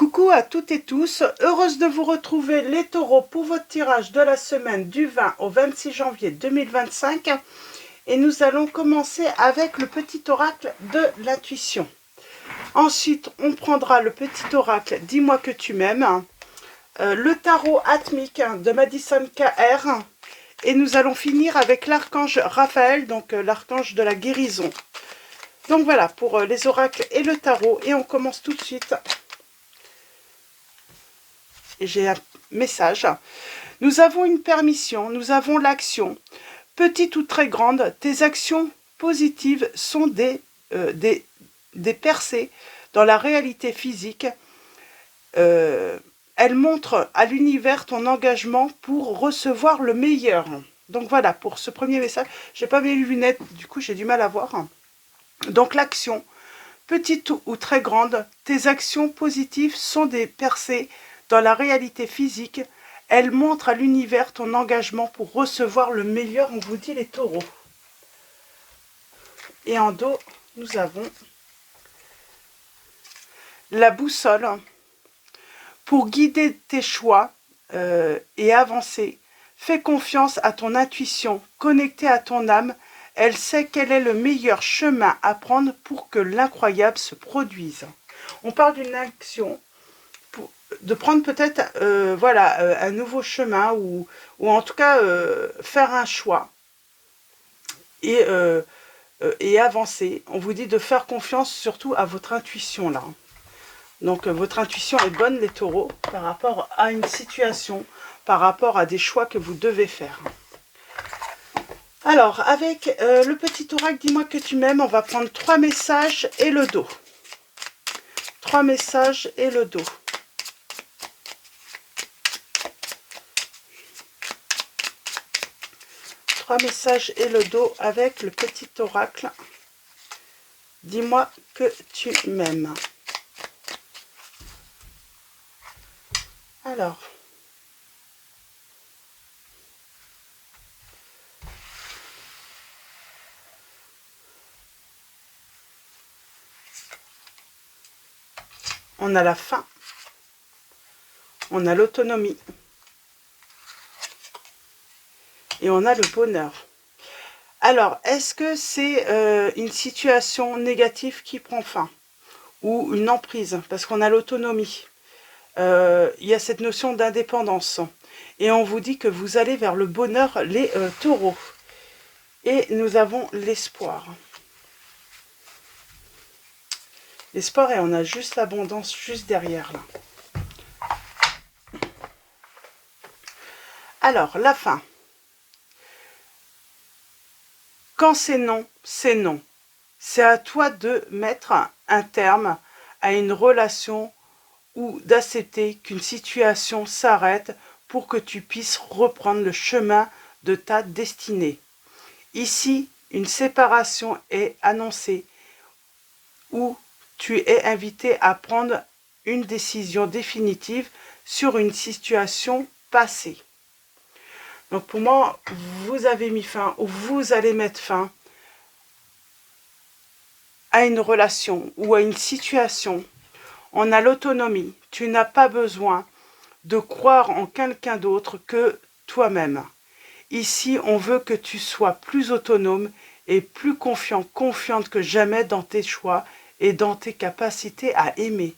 Coucou à toutes et tous, heureuse de vous retrouver les taureaux pour votre tirage de la semaine du 20 au 26 janvier 2025 et nous allons commencer avec le petit oracle de l'intuition. Ensuite, on prendra le petit oracle « Dis-moi que tu m'aimes », le tarot atmique de Madison KR et nous allons finir avec l'archange Raphaël, donc l'archange de la guérison. Donc voilà pour les oracles et le tarot et on commence tout de suite. J'ai un message. Nous avons une permission, nous avons l'action. Petite ou très grande, tes actions positives sont des percées dans la réalité physique. Elles montrent à l'univers ton engagement pour recevoir le meilleur. Donc voilà, pour ce premier message. Je n'ai pas mes lunettes, du coup j'ai du mal à voir. Donc l'action, petite ou très grande, tes actions positives sont des percées dans la réalité physique. Elles montrent à l'univers ton engagement pour recevoir le meilleur, on vous dit les taureaux. Et en dos, nous avons la boussole. Pour guider tes choix et avancer, fais confiance à ton intuition, connectée à ton âme. Elle sait quel est le meilleur chemin à prendre pour que l'incroyable se produise. On parle d'une action, de prendre peut-être un nouveau chemin ou en tout cas faire un choix et avancer. On vous dit de faire confiance surtout à votre intuition là. Donc votre intuition est bonne les taureaux par rapport à une situation, par rapport à des choix que vous devez faire. Alors avec le petit oracle dis-moi que tu m'aimes, on va prendre 3 messages et le dos. 3 messages et le dos. Messages et le dos avec le petit oracle. Dis-moi que tu m'aimes. Alors. On a la faim. On a l'autonomie. Et on a le bonheur. Alors, est-ce que c'est une situation négative qui prend fin? Ou une emprise? Parce qu'on a l'autonomie. Il y a cette notion d'indépendance. Et on vous dit que vous allez vers le bonheur, les taureaux. Et nous avons l'espoir. L'espoir, et on a juste l'abondance juste derrière là. Alors, la fin. Quand c'est non, c'est non. C'est à toi de mettre un terme à une relation ou d'accepter qu'une situation s'arrête pour que tu puisses reprendre le chemin de ta destinée. Ici, une séparation est annoncée où tu es invité à prendre une décision définitive sur une situation passée. Donc pour moi, vous avez mis fin ou vous allez mettre fin à une relation ou à une situation. On a l'autonomie. Tu n'as pas besoin de croire en quelqu'un d'autre que toi-même. Ici, on veut que tu sois plus autonome et plus confiante que jamais dans tes choix et dans tes capacités à aimer.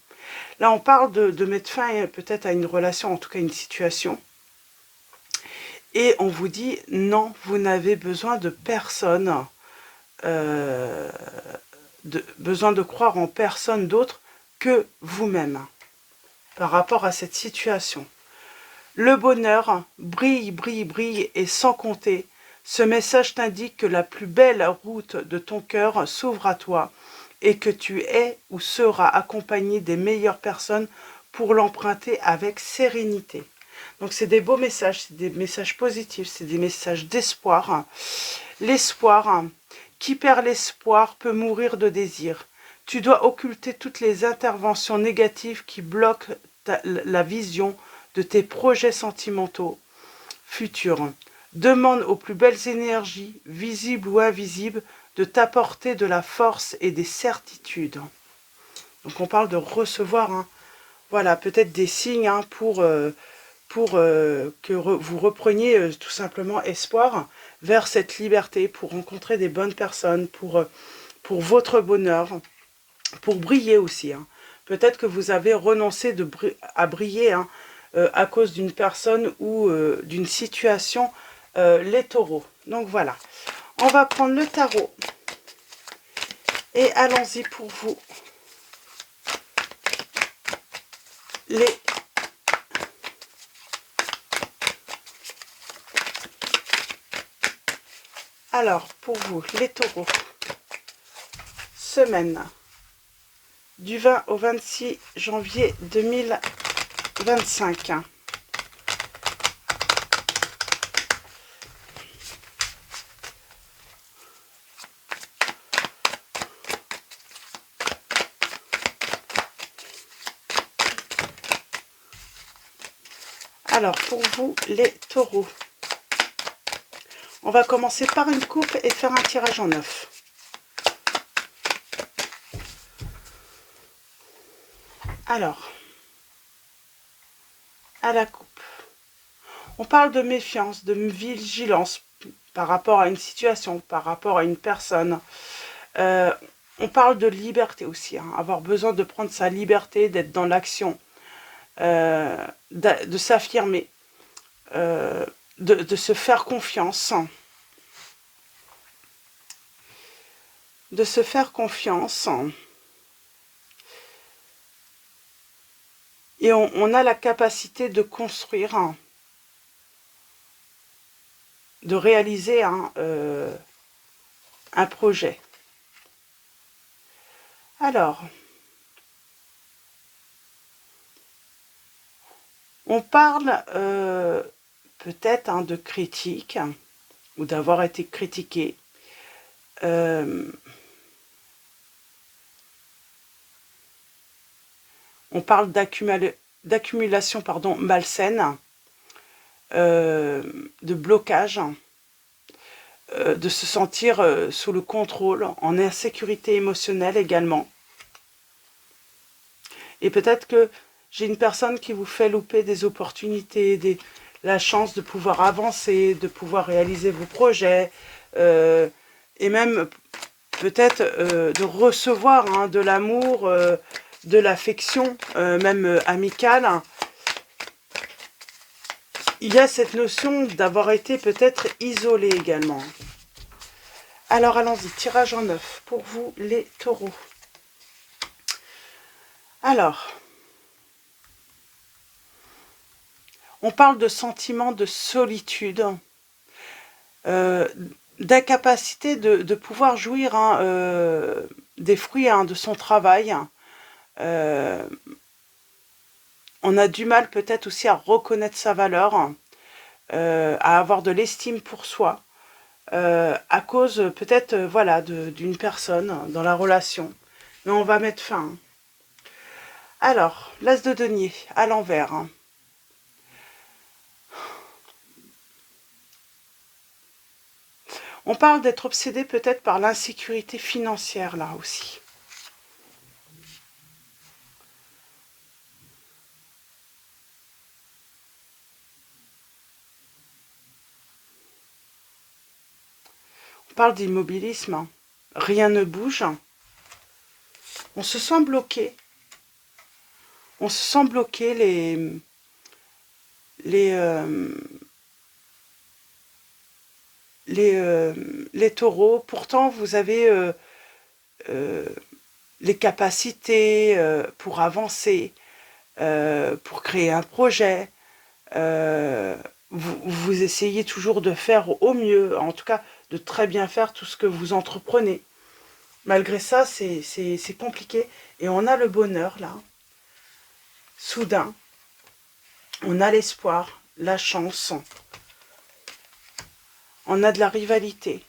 Là, on parle de mettre fin peut-être à une relation, en tout cas une situation. Et on vous dit, non, vous n'avez besoin de personne, besoin de croire en personne d'autre que vous-même, par rapport à cette situation. Le bonheur brille, brille, brille, et sans compter, ce message t'indique que la plus belle route de ton cœur s'ouvre à toi, et que tu es ou seras accompagné des meilleures personnes pour l'emprunter avec sérénité. Donc c'est des beaux messages, c'est des messages positifs, c'est des messages d'espoir. L'espoir, qui perd l'espoir peut mourir de désir. Tu dois occulter toutes les interventions négatives qui bloquent la vision de tes projets sentimentaux futurs. Demande aux plus belles énergies, visibles ou invisibles, de t'apporter de la force et des certitudes. Donc on parle de recevoir voilà, peut-être des signes hein, pour que vous repreniez tout simplement espoir vers cette liberté, pour rencontrer des bonnes personnes, pour votre bonheur, pour briller aussi. Hein. Peut-être que vous avez renoncé à briller hein, à cause d'une personne ou d'une situation, les taureaux. Donc voilà, on va prendre le tarot et allons-y pour vous. Alors, pour vous, les taureaux, semaine du 20 au 26 janvier 2025. Alors, pour vous, les taureaux, on va commencer par une coupe et faire un tirage en 9. Alors, à la coupe, on parle de méfiance, de vigilance par rapport à une situation, par rapport à une personne. On parle de liberté aussi, hein, avoir besoin de prendre sa liberté, d'être dans l'action, de s'affirmer, de se faire confiance. De se faire confiance. Et on a la capacité de construire, hein, de réaliser hein, un projet. Alors, on parle peut-être hein, de critique ou d'avoir été critiqué. On parle d'accumulation malsaine, de blocage, de se sentir sous le contrôle, en insécurité émotionnelle également. Et peut-être que j'ai une personne qui vous fait louper des opportunités, la chance de pouvoir avancer, de pouvoir réaliser vos projets, et même peut-être de recevoir hein, de l'amour, de l'affection, même amicale. Il y a cette notion d'avoir été peut-être isolé également. Alors allons-y, tirage en 9 pour vous les taureaux. Alors, on parle de sentiment de solitude, d'incapacité de pouvoir jouir hein, des fruits hein, de son travail. On a du mal peut-être aussi à reconnaître sa valeur, à avoir de l'estime pour soi, à cause peut-être voilà, d'une personne dans la relation. Mais on va mettre fin. Hein. Alors, l'as de denier à l'envers. Hein. On parle d'être obsédé peut-être par l'insécurité financière, là aussi. On parle d'immobilisme. Hein. Rien ne bouge. On se sent bloqué. On se sent bloqué les taureaux. Pourtant, vous avez les capacités pour avancer, pour créer un projet. Vous essayez toujours de faire au mieux, en tout cas de très bien faire tout ce que vous entreprenez. Malgré ça, c'est compliqué. Et on a le bonheur, là. Soudain, on a l'espoir, la chance. On a de la rivalité.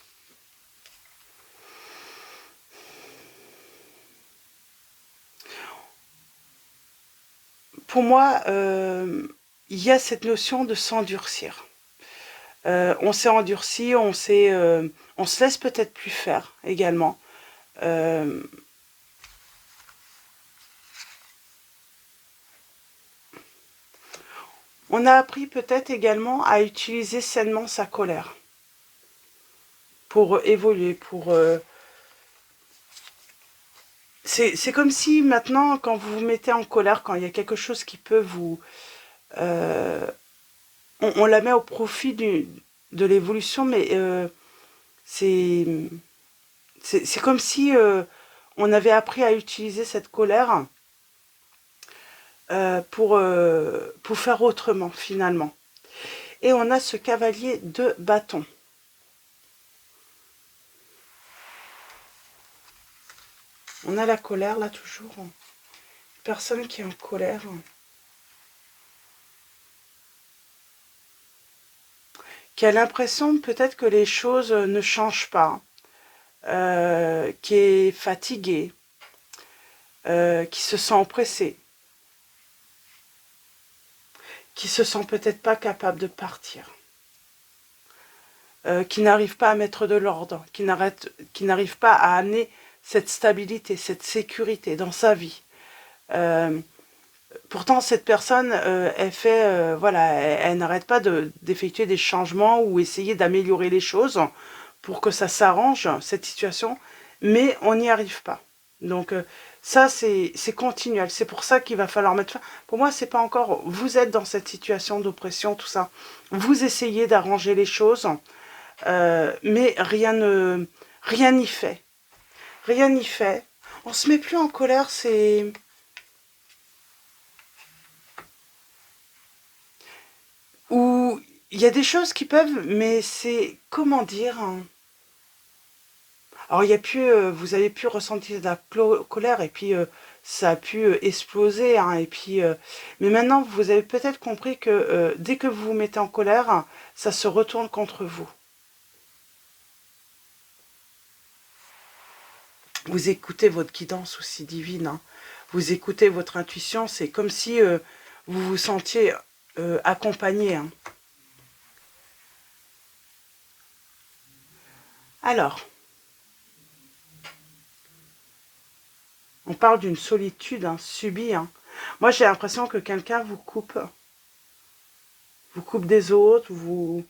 Pour moi, il y a cette notion de s'endurcir. On s'est endurci, on se laisse peut-être plus faire également. On a appris peut-être également à utiliser sainement sa colère pour évoluer, pour... C'est comme si maintenant, quand vous vous mettez en colère, quand il y a quelque chose qui peut vous... on la met au profit de l'évolution, mais c'est comme si on avait appris à utiliser cette colère pour faire autrement, finalement. Et on a ce cavalier de bâton. On a la colère, là, toujours. Personne qui est en colère. Qui a l'impression peut-être que les choses ne changent pas. Qui est fatigué. Qui se sent oppressé. Qui se sent peut-être pas capable de partir. Qui n'arrive pas à mettre de l'ordre. Qui n'arrive pas à amener cette stabilité, cette sécurité dans sa vie. Pourtant, cette personne, voilà, elle n'arrête pas d'effectuer des changements ou essayer d'améliorer les choses pour que ça s'arrange, cette situation, mais on n'y arrive pas. Donc, ça, c'est continuel. C'est pour ça qu'il va falloir mettre fin. Pour moi, c'est pas encore... Vous êtes dans cette situation d'oppression, tout ça. Vous essayez d'arranger les choses, mais rien n'y fait. Rien n'y fait. On se met plus en colère, c'est... Où il y a des choses qui peuvent, mais c'est... Comment dire hein. Alors, il y a pu, vous avez pu ressentir de la colère, et puis ça a pu exploser, hein, et puis... mais maintenant, vous avez peut-être compris que dès que vous vous mettez en colère, ça se retourne contre vous. Vous écoutez votre guidance aussi divine, hein. Vous écoutez votre intuition, c'est comme si vous vous sentiez accompagné. Hein. Alors, on parle d'une solitude hein, subie. Hein. Moi, j'ai l'impression que quelqu'un vous coupe des autres, vous...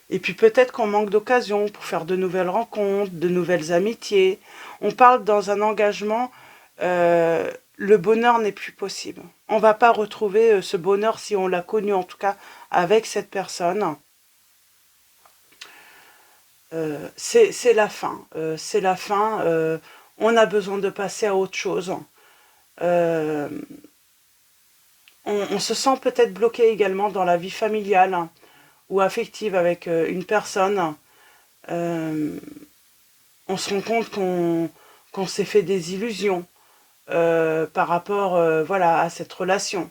Et puis peut-être qu'on manque d'occasion pour faire de nouvelles rencontres, de nouvelles amitiés. On parle dans un engagement, le bonheur n'est plus possible. On ne va pas retrouver ce bonheur si on l'a connu, en tout cas, avec cette personne. C'est la fin. C'est la fin. On a besoin de passer à autre chose. On se sent peut-être bloqué également dans la vie familiale hein, ou affective avec une personne. On se rend compte qu'on s'est fait des illusions par rapport voilà, à cette relation.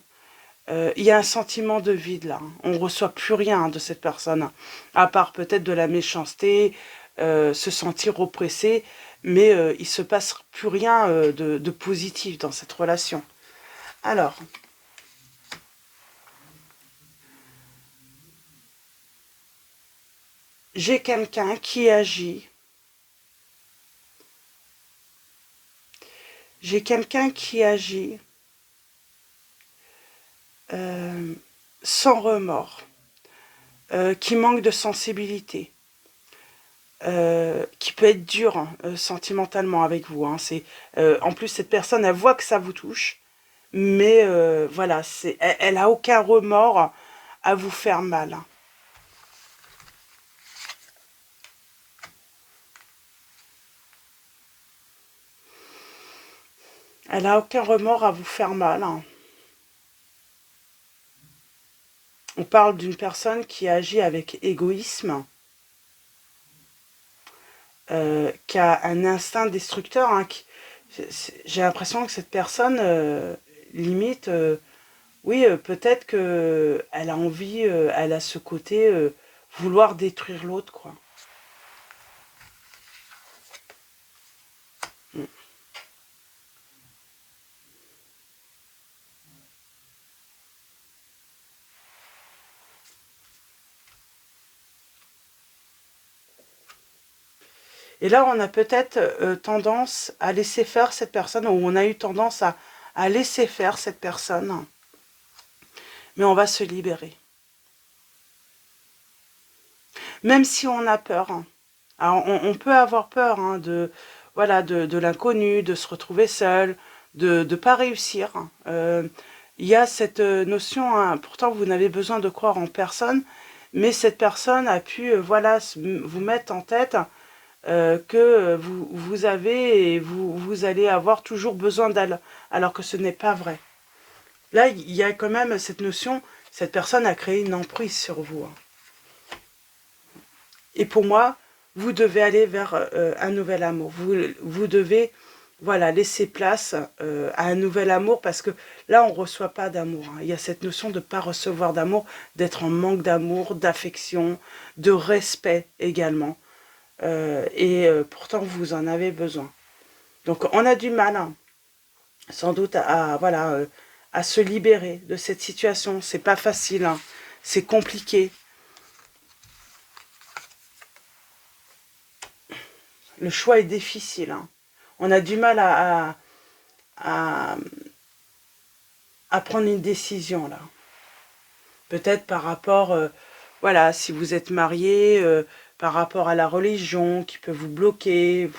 Il y a un sentiment de vide là. On ne reçoit plus rien de cette personne, à part peut-être de la méchanceté, se sentir oppressé, mais il ne se passe plus rien de positif dans cette relation. Alors, j'ai quelqu'un qui agit. J'ai quelqu'un qui agit sans remords, qui manque de sensibilité, qui peut être dur hein, sentimentalement avec vous. Hein. En plus, cette personne, elle voit que ça vous touche, mais voilà, elle a aucun remords à vous faire mal. Hein. Elle a aucun remords à vous faire mal. Hein. On parle d'une personne qui agit avec égoïsme, qui a un instinct destructeur. Hein, j'ai l'impression que cette personne, limite, oui, peut-être qu'elle a envie, elle a ce côté vouloir détruire l'autre, quoi. Mm. Et là, on a peut-être tendance à laisser faire cette personne, ou on a eu tendance à laisser faire cette personne, mais on va se libérer. Même si on a peur. Alors, on peut avoir peur voilà, de l'inconnu, de se retrouver seul, de ne pas réussir. Il y a cette notion, pourtant vous n'avez besoin de croire en personne, mais cette personne a pu voilà, vous mettre en tête que vous avez et vous allez avoir toujours besoin d'elle, alors que ce n'est pas vrai. Là, il y a quand même cette notion, cette personne a créé une emprise sur vous. Et pour moi, vous devez aller vers un nouvel amour. Vous devez voilà, laisser place à un nouvel amour, parce que là, on ne reçoit pas d'amour. Il y a cette notion de ne pas recevoir d'amour, d'être en manque d'amour, d'affection, de respect également. Pourtant, vous en avez besoin. Donc, on a du mal, sans doute, voilà, à se libérer de cette situation. C'est pas facile, c'est compliqué. Le choix est difficile. On a du mal à prendre une décision, là. Peut-être par rapport, voilà, si vous êtes marié, par rapport à la religion qui peut vous bloquer,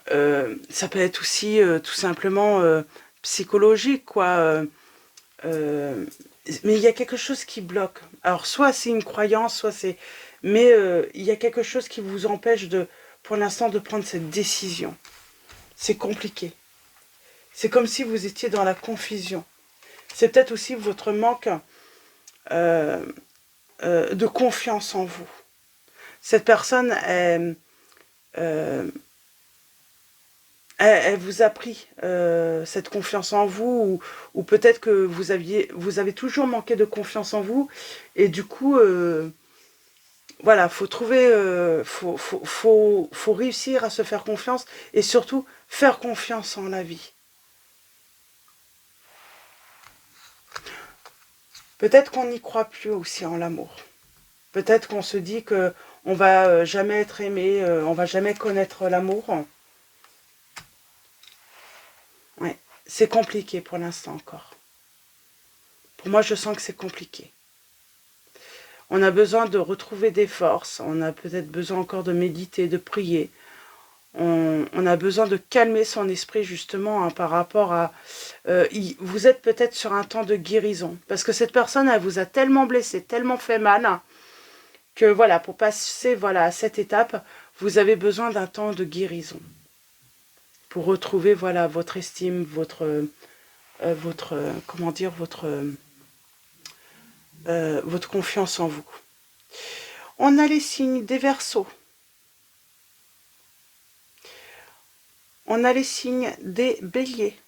ça peut être aussi tout simplement psychologique, quoi. Mais il y a quelque chose qui bloque. Alors, soit c'est une croyance, soit c'est... Mais il y a quelque chose qui vous empêche pour l'instant de prendre cette décision. C'est compliqué. C'est comme si vous étiez dans la confusion. C'est peut-être aussi votre manque de confiance en vous. Cette personne, elle vous a pris cette confiance en vous, ou peut-être que vous avez toujours manqué de confiance en vous, et du coup, voilà, faut trouver, faut réussir à se faire confiance, et surtout faire confiance en la vie. Peut-être qu'on n'y croit plus aussi en l'amour. Peut-être qu'on se dit que on va jamais être aimé, on va jamais connaître l'amour. Ouais, c'est compliqué pour l'instant encore. Pour moi, je sens que c'est compliqué. On a besoin de retrouver des forces, on a peut-être besoin encore de méditer, de prier. On a besoin de calmer son esprit justement par rapport à... vous êtes peut-être sur un temps de guérison, parce que cette personne, elle vous a tellement blessé, tellement fait mal, que voilà, pour passer voilà, à cette étape, vous avez besoin d'un temps de guérison. Pour retrouver voilà, votre estime, votre comment dire, votre confiance en vous. On a les signes des Verseaux. On a les signes des Béliers,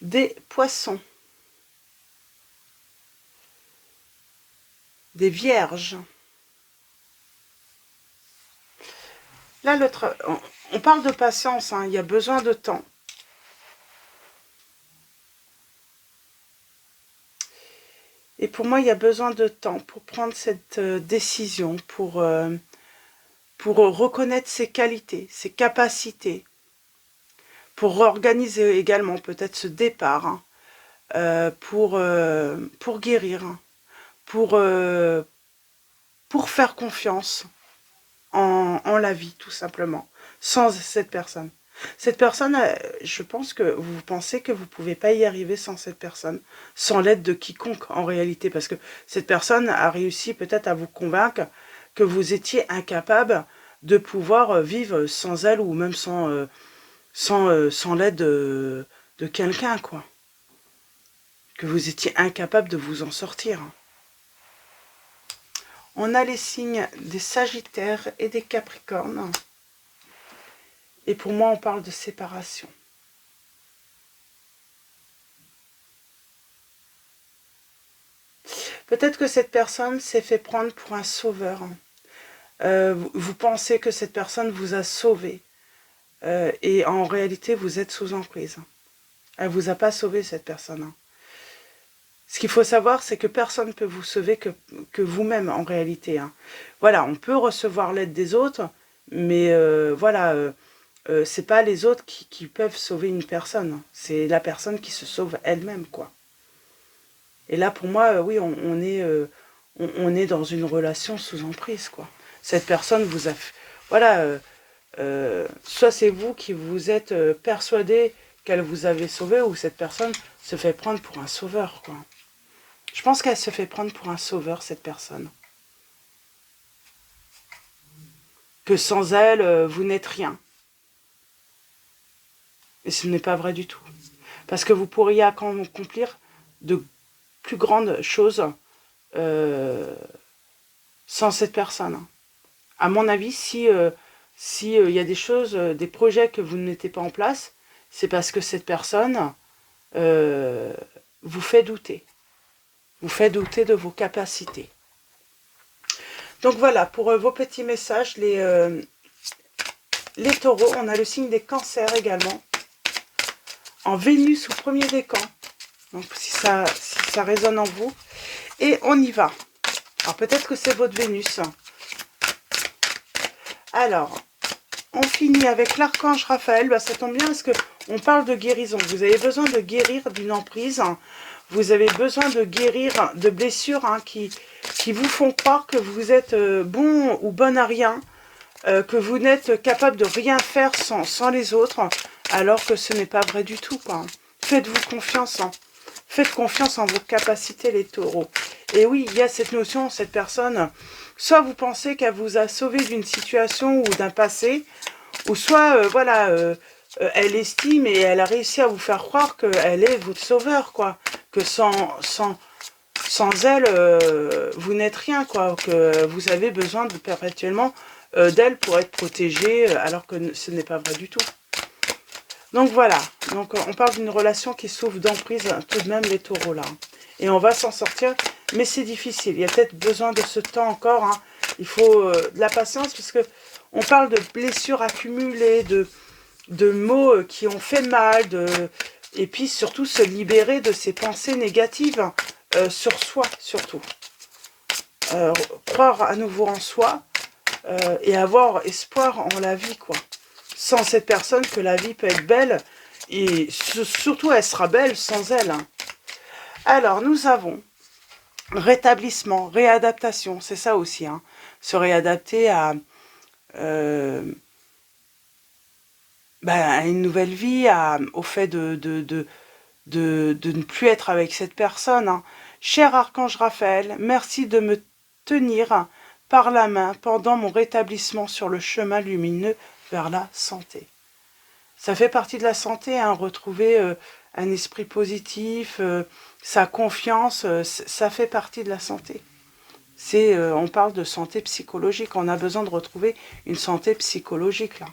des Poissons, des Vierges. Là, on parle de patience, il y a besoin de temps. Et pour moi, il y a besoin de temps pour prendre cette décision, pour reconnaître ses qualités, ses capacités, pour organiser également peut-être ce départ, pour guérir, pour faire confiance en la vie, tout simplement, sans cette personne. Cette personne, je pense que vous pensez que vous ne pouvez pas y arriver sans cette personne, sans l'aide de quiconque en réalité, parce que cette personne a réussi peut-être à vous convaincre que vous étiez incapable de pouvoir vivre sans elle, ou même sans l'aide de quelqu'un, quoi. Que vous étiez incapable de vous en sortir. On a les signes des Sagittaires et des Capricornes. Et pour moi, on parle de séparation. Peut-être que cette personne s'est fait prendre pour un sauveur. Vous pensez que cette personne vous a sauvé. Et en réalité, vous êtes sous emprise. Elle ne vous a pas sauvé, cette personne. Ce qu'il faut savoir, c'est que personne ne peut vous sauver que vous-même, en réalité. Voilà, on peut recevoir l'aide des autres, mais voilà... c'est pas les autres qui peuvent sauver une personne. C'est la personne qui se sauve elle-même, quoi. Et là, pour moi, oui, on est dans une relation sous emprise, quoi. Cette personne vous a... Voilà, soit c'est vous qui vous êtes persuadé qu'elle vous avait sauvé, ou cette personne se fait prendre pour un sauveur, quoi. Je pense qu'elle se fait prendre pour un sauveur, cette personne. Que sans elle, vous n'êtes rien. Et ce n'est pas vrai du tout. Parce que vous pourriez accomplir de plus grandes choses sans cette personne. À mon avis, si y a des choses, des projets que vous ne mettez pas en place, c'est parce que cette personne vous fait douter. Vous fait douter de vos capacités. Donc voilà, pour vos petits messages, les taureaux, on a le signe des cancers également. En Vénus au premier décan. Donc si ça résonne en vous. Et on y va. Alors peut-être que c'est votre Vénus. Alors, on finit avec l'archange Raphaël. Bah, ça tombe bien parce qu'on parle de guérison. Vous avez besoin de guérir d'une emprise. Vous avez besoin de guérir de blessures qui vous font croire que vous êtes bon ou bonne à rien. Que vous n'êtes capable de rien faire sans les autres. Alors que ce n'est pas vrai du tout, quoi. Faites-vous confiance. Faites confiance en vos capacités, les taureaux. Et oui, il y a cette notion, cette personne, soit vous pensez qu'elle vous a sauvé d'une situation ou d'un passé, ou soit, voilà, elle estime et elle a réussi à vous faire croire qu'elle est votre sauveur, quoi. Que sans elle, vous n'êtes rien, quoi. Que vous avez besoin perpétuellement d'elle pour être protégé, alors que ce n'est pas vrai du tout. Donc voilà, donc on parle d'une relation qui souffre d'emprise, tout de même les taureaux là. Et on va s'en sortir, mais c'est difficile. Il y a peut-être besoin de ce temps encore. Hein. Il faut de la patience parce que on parle de blessures accumulées, de mots qui ont fait mal, et puis surtout se libérer de ces pensées négatives sur soi surtout. Croire à nouveau en soi et avoir espoir en la vie, quoi. Sans cette personne, que la vie peut être belle, et surtout elle sera belle sans elle. Hein. Alors, nous avons rétablissement, réadaptation, c'est ça aussi, hein. Se réadapter à une nouvelle vie, au fait de ne plus être avec cette personne. Hein. Cher Archange Raphaël, merci de me tenir par la main pendant mon rétablissement sur le chemin lumineux vers la santé. Ça fait partie de la santé, hein, retrouver un esprit positif, sa confiance, ça fait partie de la santé. On parle de santé psychologique, on a besoin de retrouver une santé psychologique là.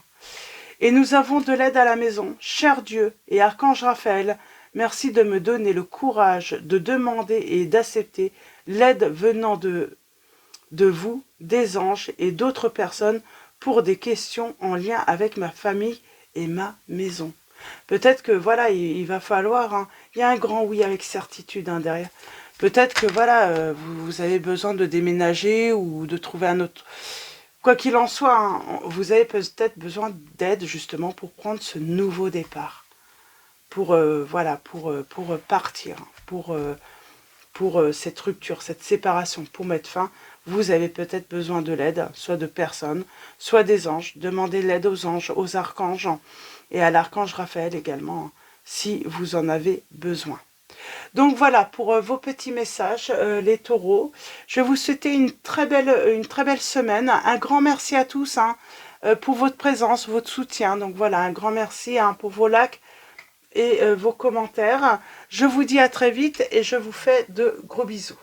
Et nous avons de l'aide à la maison. Cher Dieu et Archange Raphaël, merci de me donner le courage de demander et d'accepter l'aide venant de vous, des anges et d'autres personnes pour des questions en lien avec ma famille et ma maison. Peut-être que voilà, il va falloir, hein, il y a un grand oui avec certitude hein, derrière. Peut-être que voilà, vous avez besoin de déménager ou de trouver un autre. Quoi qu'il en soit, hein, vous avez peut-être besoin d'aide justement pour prendre ce nouveau départ, pour voilà, pour partir, pour cette rupture, cette séparation, pour mettre fin. Vous avez peut-être besoin de l'aide, soit de personnes, soit des anges. Demandez l'aide aux anges, aux archanges et à l'archange Raphaël également, si vous en avez besoin. Donc voilà pour vos petits messages, les taureaux. Je vais vous souhaiter une très belle semaine. Un grand merci à tous hein, pour votre présence, votre soutien. Donc voilà, un grand merci hein, pour vos likes et vos commentaires. Je vous dis à très vite et je vous fais de gros bisous.